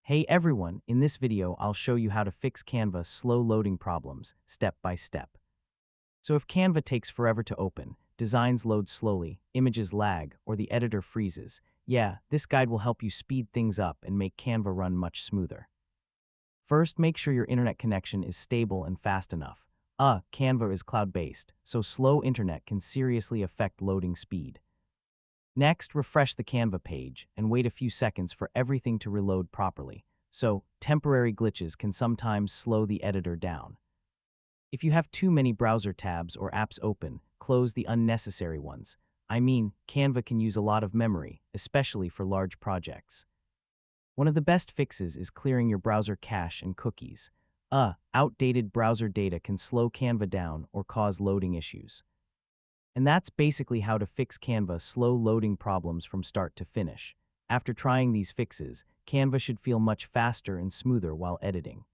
Hey everyone, in this video I'll show you how to fix Canva slow loading problems, step by step. So if Canva takes forever to open, designs load slowly, images lag, or the editor freezes, yeah, this guide will help you speed things up and make Canva run much smoother. First, make sure your internet connection is stable and fast enough. Canva is cloud-based, so slow internet can seriously affect loading speed. Next, refresh the Canva page and wait a few seconds for everything to reload properly. So, temporary glitches can sometimes slow the editor down. If you have too many browser tabs or apps open, close the unnecessary ones. Canva can use a lot of memory, especially for large projects. One of the best fixes is clearing your browser cache and cookies. Outdated browser data can slow Canva down or cause loading issues. And that's basically how to fix Canva's slow loading problems from start to finish. After trying these fixes, Canva should feel much faster and smoother while editing.